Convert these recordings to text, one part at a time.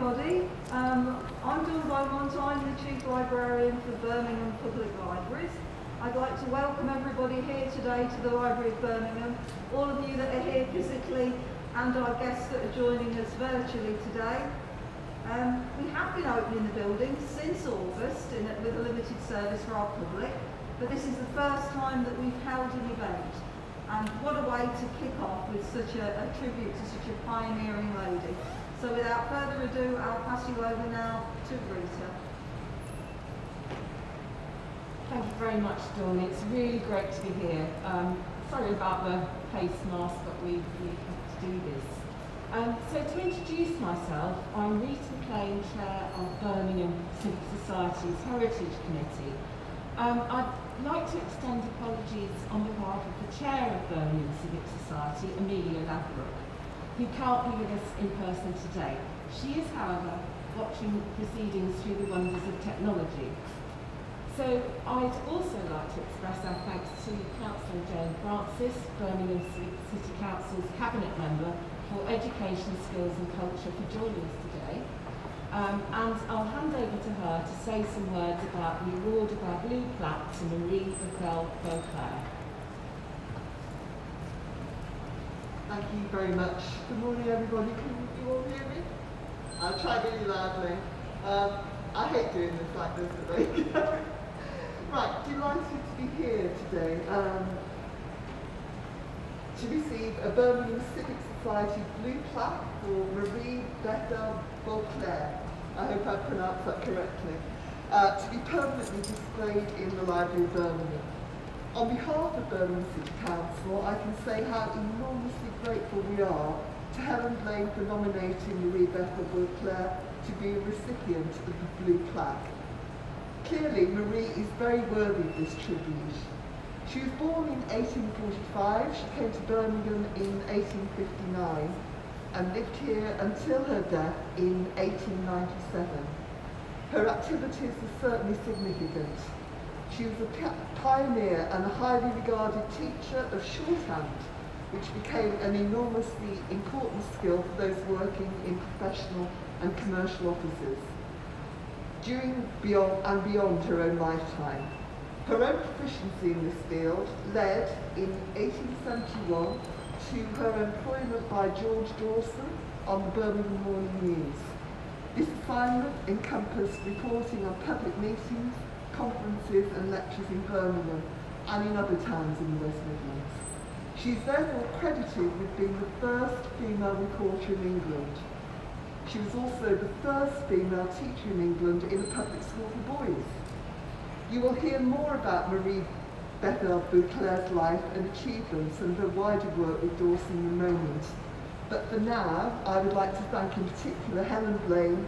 everybody. I'm Dawn Beaumont, I'm the Chief Librarian for Birmingham Public Libraries. I'd like to welcome everybody here today to the Library of Birmingham, all of you that are here physically and our guests that are joining us virtually today. We have been opening the building since August with a limited service for our public, but this is the first time that we've held an event. And what a way to kick off with such a tribute to such a pioneering lady. So without further ado, I'll pass you over now to Rita. Thank you very much, Dawn. It's really great to be here. Sorry about the face mask, but we have to do this. So to introduce myself, I'm Rita McLean, Chair of Birmingham Civic Society's Heritage Committee. I'd like to extend apologies on behalf of the Chair of Birmingham Civic Society, Amelia Ladbroke, who can't be with us in person today. She is, however, watching proceedings through the wonders of technology. So I'd also like to express our thanks to Councillor Jane Francis, Birmingham City Council's Cabinet Member for Education, Skills and Culture, for joining us today. And I'll hand over to her to say some words about the award of our blue plaque to Marie Beauclerc. Thank you very much. Good morning, everybody. Can you all hear me? I'll try really loudly. I hate doing this like this, but there you go. Right, delighted to be here today to receive a Birmingham Civic Society blue plaque for Marie Beauclerc. I hope I pronounced that correctly. To be permanently displayed in the Library of Birmingham. On behalf of Birmingham City Council, I can say how enormously grateful we are to Helen Blaine for nominating Marie Beauclerc to be a recipient of the blue plaque. Clearly, Marie is very worthy of this tribute. She was born in 1845, she came to Birmingham in 1859 and lived here until her death in 1897. Her activities were certainly significant. She was a pioneer and a highly regarded teacher of shorthand, which became an enormously important skill for those working in professional and commercial offices during and beyond her own lifetime. Her own proficiency in this field led in 1871 to her employment by George Dawson on the Birmingham Morning News. This assignment encompassed reporting on public meetings, conferences and lectures in Birmingham and in other towns in the West Midlands. She is therefore credited with being the first female reporter in England. She was also the first female teacher in England in a public school for boys. You will hear more about Marie Beauclerc's life and achievements and her wider work with Dawson in a moment. But for now, I would like to thank in particular Helen Blaine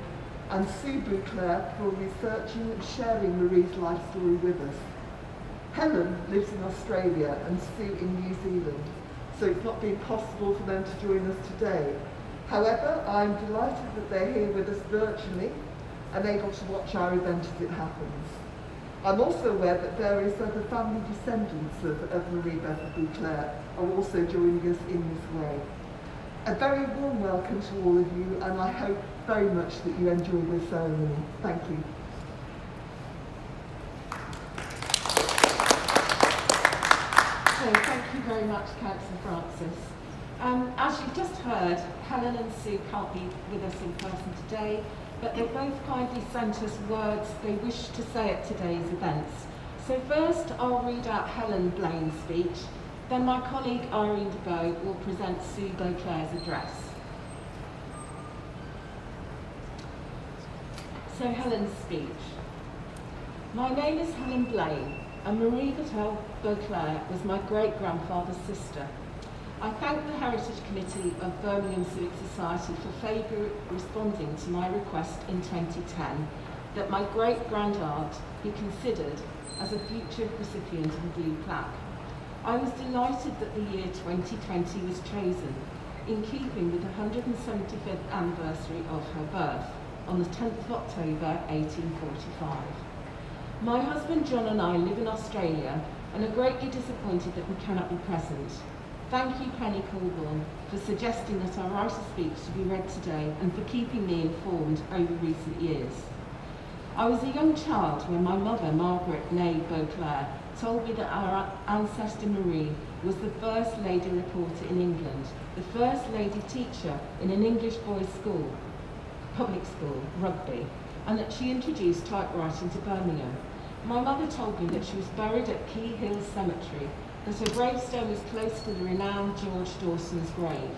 and Sue Beauclerc for researching and sharing Marie's life story with us. Helen lives in Australia and Sue in New Zealand, so it's not been possible for them to join us today. However, I'm delighted that they're here with us virtually and able to watch our event as it happens. I'm also aware that various other family descendants of Marie Beauclerc are also joining us in this way. A very warm welcome to all of you, and I hope very much that you enjoy this ceremony. Thank you. So thank you very much, Councillor Francis. As you've just heard, Helen and Sue can't be with us in person today, but they both kindly sent us words they wish to say at today's events. So first I'll read out Helen Blaine's speech, then my colleague Irene DeBow will present Sue Beauclerc's address. So Helen's speech. My name is Helen Blaine, and Marie Beauclerc was my great-grandfather's sister. I thank the Heritage Committee of Birmingham Civic Society for favourably responding to my request in 2010 that my great-grandaunt be considered as a future recipient of a blue plaque. I was delighted that the year 2020 was chosen, in keeping with the 175th anniversary of her birth, on the 10th of October 1845. My husband John and I live in Australia and are greatly disappointed that we cannot be present. Thank you, Penny Colborne, for suggesting that I write a speech to be read today and for keeping me informed over recent years. I was a young child when my mother, Margaret Ney Beauclerc, told me that our ancestor Marie was the first lady reporter in England, the first lady teacher in an English boys' school, public school, Rugby, and that she introduced typewriting to Birmingham. My mother told me that she was buried at Key Hill Cemetery, that her gravestone was close to the renowned George Dawson's grave.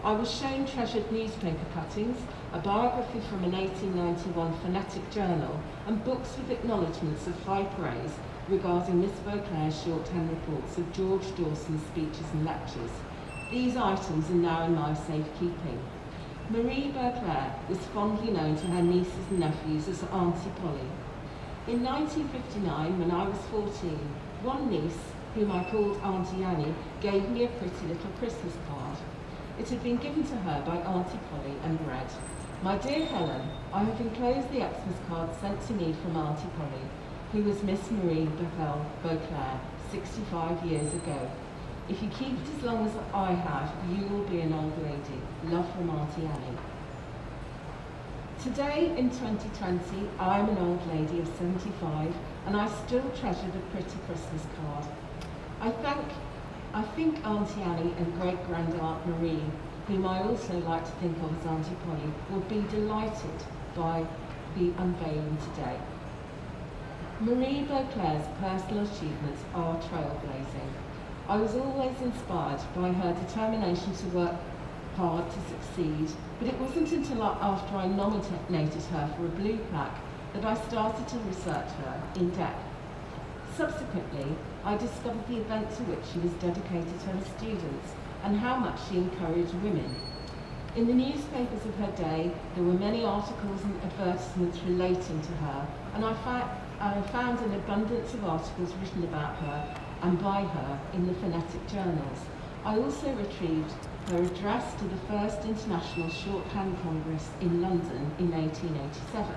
I was shown treasured newspaper cuttings, a biography from an 1891 phonetic journal, and books with acknowledgements of high praise regarding Miss Beauclerc's shorthand reports of George Dawson's speeches and lectures. These items are now in my safekeeping. Marie Beauclerc was fondly known to her nieces and nephews as Auntie Polly. In 1959, when I was 14, one niece, whom I called Auntie Annie, gave me a pretty little Christmas card. It had been given to her by Auntie Polly and read, "My dear Helen, I have enclosed the Xmas card sent to me from Auntie Polly, who was Miss Marie Beauclerc 65 years ago. If you keep it as long as I have, you will be an old lady. Love from Auntie Annie." Today, in 2020, I am an old lady of 75, and I still treasure the pretty Christmas card. I think Auntie Annie and great-grandaunt Marie, whom I also like to think of as Auntie Polly, will be delighted by the unveiling today. Marie Beauclerc's personal achievements are trailblazing. I was always inspired by her determination to work hard to succeed, but it wasn't until after I nominated her for a blue plaque that I started to research her in depth. Subsequently, I discovered the event to which she was dedicated to her students and how much she encouraged women. In the newspapers of her day, there were many articles and advertisements relating to her, and I found an abundance of articles written about her and by her in the phonetic journals. I also retrieved her address to the First International Shorthand Congress in London in 1887.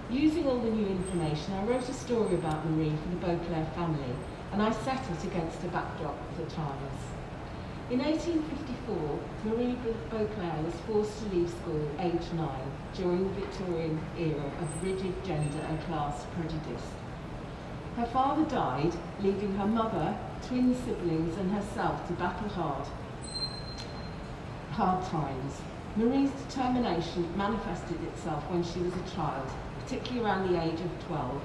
Using all the new information, I wrote a story about Marie for the Beauclerc family, and I set it against a backdrop of the times. In 1854, Marie Beauclerc was forced to leave school aged 9 during the Victorian era of rigid gender and class prejudice. Her father died, leaving her mother, twin siblings and herself to battle hard times. Marie's determination manifested itself when she was a child, particularly around the age of 12,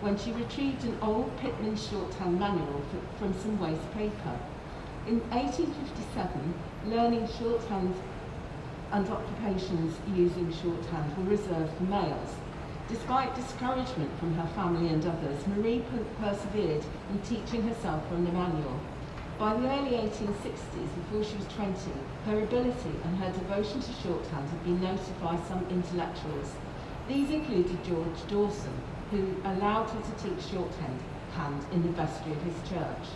when she retrieved an old Pitman shorthand manual from some waste paper. In 1857, learning shorthand and occupations using shorthand were reserved for males. Despite discouragement from her family and others, Marie persevered in teaching herself from the manual. By the early 1860s, before she was 20, her ability and her devotion to shorthand had been noted by some intellectuals. These included George Dawson, who allowed her to teach shorthand in the vestry of his church.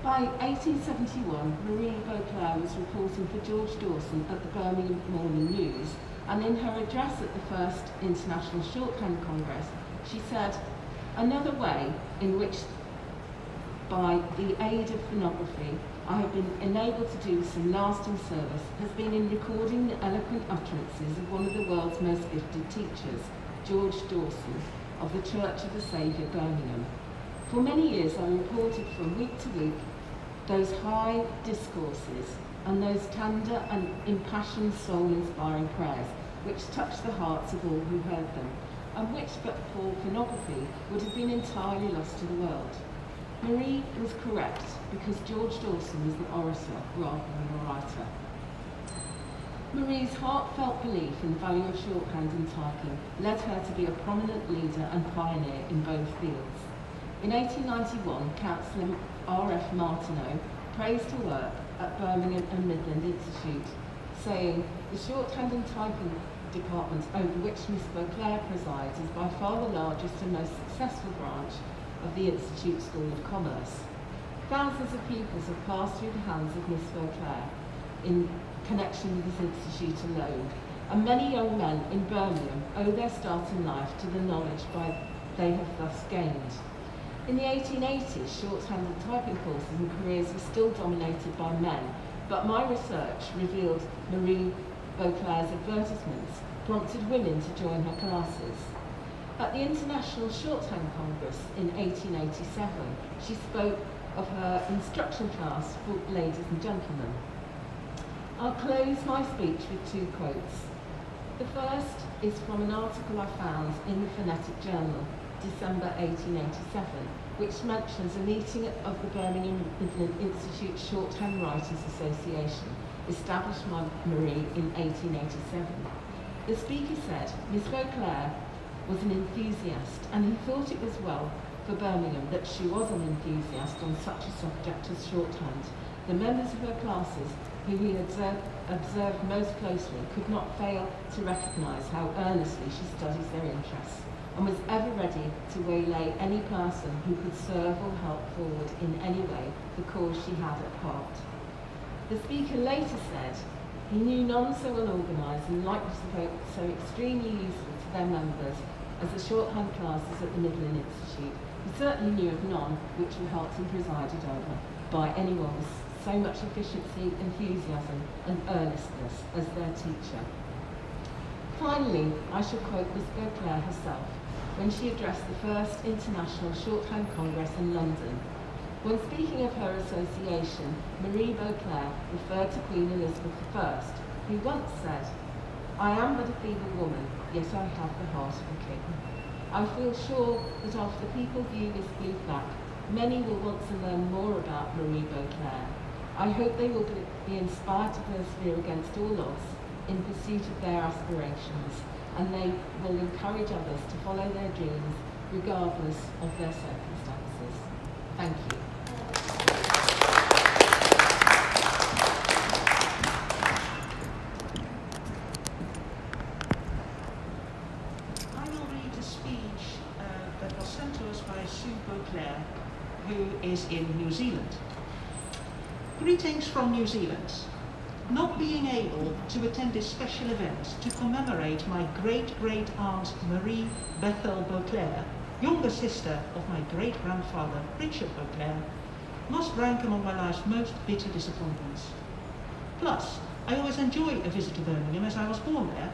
By 1871, Marie Beauclerc was reporting for George Dawson at the Birmingham Morning News, and in her address at the First International Shorthand Congress, she said, "Another way in which, by the aid of phonography, I have been enabled to do some lasting service has been in recording the eloquent utterances of one of the world's most gifted teachers, George Dawson, of the Church of the Saviour, Birmingham. For many years I reported from week to week those high discourses and those tender and impassioned soul-inspiring prayers which touched the hearts of all who heard them, and which but for phonography would have been entirely lost to the world." Marie was correct, because George Dawson was an orator rather than a writer. Marie's heartfelt belief in the value of shorthand and typing led her to be a prominent leader and pioneer in both fields. In 1891, Councillor R.F. Martineau praised her work at Birmingham and Midland Institute, saying, "The shorthand and typing department over which Miss Beauclerc presides is by far the largest and most successful branch of the Institute School of Commerce. Thousands of pupils have passed through the hands of Miss Beauclerc in connection with this institute alone, and many young men in Birmingham owe their start in life to the knowledge they have thus gained. In the 1880s, shorthand and typing courses and careers were still dominated by men, but my research revealed Marie Beauclerc's advertisements prompted women to join her classes. At the International Shorthand Congress in 1887, she spoke of her instruction class for ladies and gentlemen. I'll close my speech with two quotes. The first is from an article I found in the Phonetic Journal, December 1887, which mentions a meeting of the Birmingham Midland Institute Shorthand Writers Association, established by Marie in 1887. The speaker said Miss Beauclerc was an enthusiast, and he thought it was well for Birmingham that she was an enthusiast on such a subject as shorthand. The members of her classes, who he observed most closely, could not fail to recognise how earnestly she studies their interests, and was ever ready to waylay any person who could serve or help forward in any way the cause she had at heart. The speaker later said he knew none so well organised and likely so extremely useful to their members as the shorthand classes at the Midland Institute. He certainly knew of none which were helped and presided over by anyone with so much efficiency, enthusiasm and earnestness as their teacher. Finally, I shall quote Miss Beauclerc herself when she addressed the first International Shorthand Congress in London. When speaking of her association, Marie Beauclerc referred to Queen Elizabeth I, who once said, "I am but a feeble woman, yet I have the heart of a king." I feel sure that after people view this blue plaque, many will want to learn more about Marie Beauclerc. I hope they will be inspired to persevere against all odds in pursuit of their aspirations, and they will encourage others to follow their dreams regardless of their circumstances. Thank you. I will read a speech that was sent to us by Sue Beauclerc, who is in New Zealand. Greetings from New Zealand. Not being able to attend this special event to commemorate my great-great-aunt Marie Bethel Beauclerc, younger sister of my great-grandfather Richard Beauclerc, must rank among my life's most bitter disappointments. Plus, I always enjoy a visit to Birmingham as I was born there,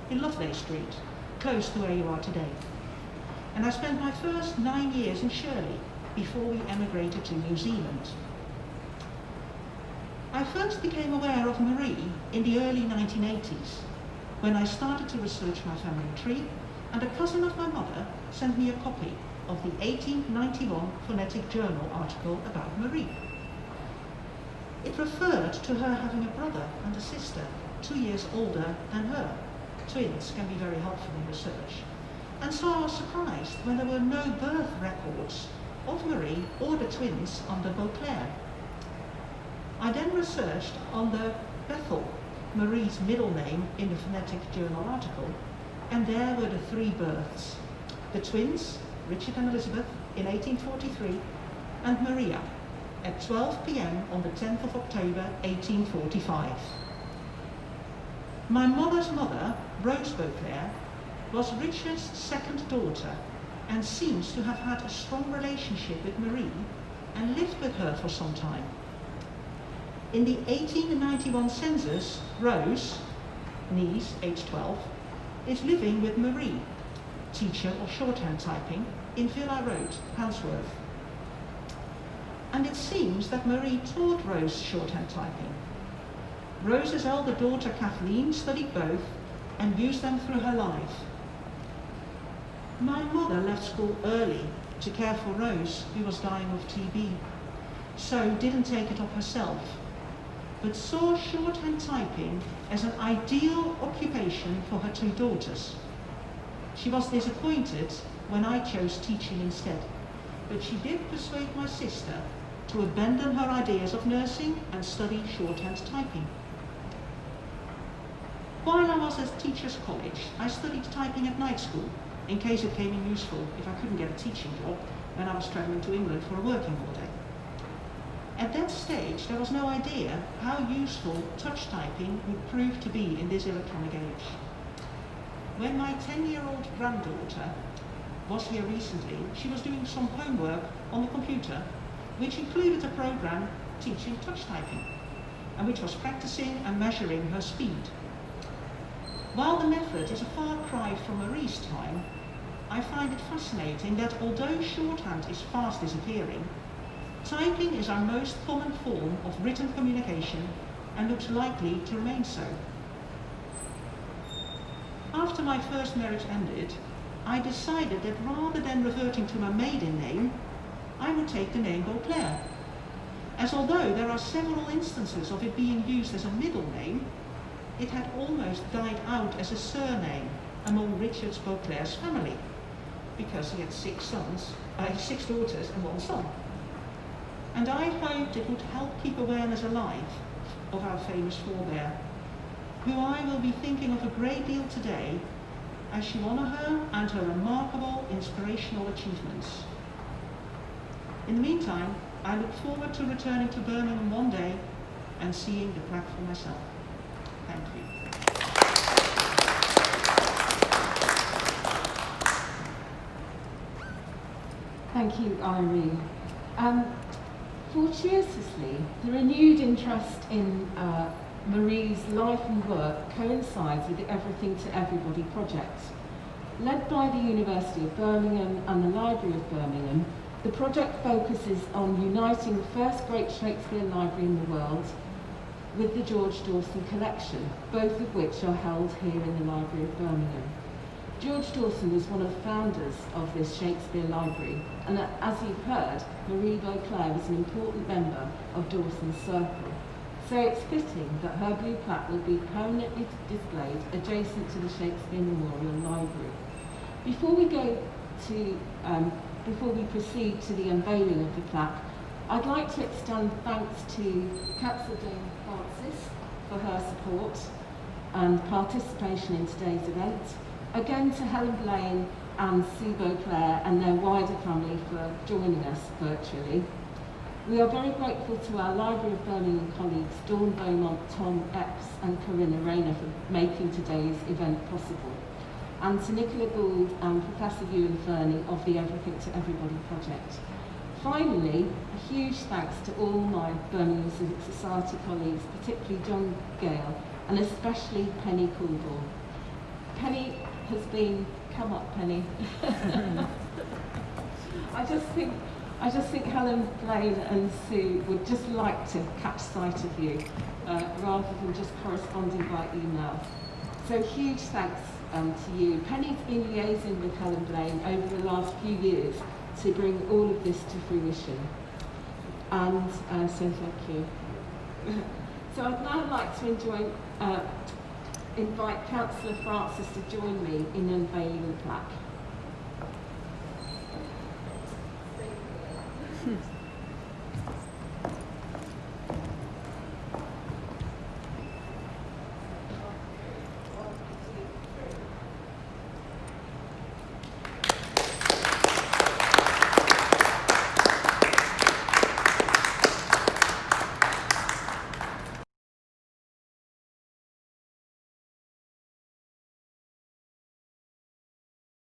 in Lovelay Street, close to where you are today. And I spent my first 9 years in Shirley before we emigrated to New Zealand. I first became aware of Marie in the early 1980s, when I started to research my family tree, and a cousin of my mother sent me a copy of the 1891 Phonetic Journal article about Marie. It referred to her having a brother and a sister 2 years older than her. Twins can be very helpful in research. And so I was surprised when there were no birth records of Marie or the twins under Beauclerc. I then researched under Bethel, Marie's middle name in the Phonetic Journal article, and there were the 3 births. The twins, Richard and Elizabeth, in 1843, and Maria, at 12 p.m. on the 10th of October, 1845. My mother's mother, Rose Beauclerc, was Richard's second daughter and seems to have had a strong relationship with Marie and lived with her for some time. In the 1891 census, Rose, niece, age 12, is living with Marie, teacher of shorthand typing, in Villa Road, Handsworth. And it seems that Marie taught Rose shorthand typing. Rose's elder daughter Kathleen studied both and used them through her life. My mother left school early to care for Rose, who was dying of TB, so didn't take it up herself, but saw shorthand typing as an ideal occupation for her 2 daughters. She was disappointed when I chose teaching instead, but she did persuade my sister to abandon her ideas of nursing and study shorthand typing. While I was at Teachers College, I studied typing at night school, in case it came in useful if I couldn't get a teaching job when I was travelling to England for a working holiday. At that stage, there was no idea how useful touch typing would prove to be in this electronic age. When my 10-year-old granddaughter was here recently, she was doing some homework on the computer, which included a program teaching touch typing, and which was practicing and measuring her speed. While the method is a far cry from Marie's time, I find it fascinating that although shorthand is fast disappearing, typing is our most common form of written communication and looks likely to remain so. After my first marriage ended, I decided that rather than reverting to my maiden name, I would take the name Beauclerc, as although there are several instances of it being used as a middle name, it had almost died out as a surname among Richard Beauclerc's family, because he had six daughters and one son. And I hoped it would help keep awareness alive of our famous forebear, who I will be thinking of a great deal today as you honour her and her remarkable inspirational achievements. In the meantime, I look forward to returning to Birmingham one day and seeing the plaque for myself. Thank you. Thank you, Irene. Fortuitously, the renewed interest in Marie's life and work coincides with the Everything to Everybody project. Led by the University of Birmingham and the Library of Birmingham, the project focuses on uniting the first great Shakespeare library in the world with the George Dawson collection, both of which are held here in the Library of Birmingham. George Dawson was one of the founders of this Shakespeare library, and as you've heard, Marie Beauclerc was an important member of Dawson's circle. So it's fitting that her blue plaque will be permanently displayed adjacent to the Shakespeare Memorial Library. Before we proceed to the unveiling of the plaque, I'd like to extend thanks to Councillor Jane Francis for her support and participation in today's event. Again to Helen Blaine and Sue Beauclerc and their wider family for joining us virtually. We are very grateful to our Library of Birmingham colleagues Dawn Beaumont, Tom Epps and Corinna Rayner for making today's event possible, and to Nicola Gould and Professor Ewan Fernie of the Everything to Everybody project. Finally, a huge thanks to all my Birmingham Civic Society colleagues, particularly John Gale and especially Penny Coolbaugh. Penny has been, come up Penny. I just think Helen Blaine and Sue would just like to catch sight of you rather than just corresponding by email. So huge thanks to you. Penny's been liaising with Helen Blaine over the last few years to bring all of this to fruition. And so thank you. So I'd now like to invite Councillor Francis to join me in unveiling the plaque.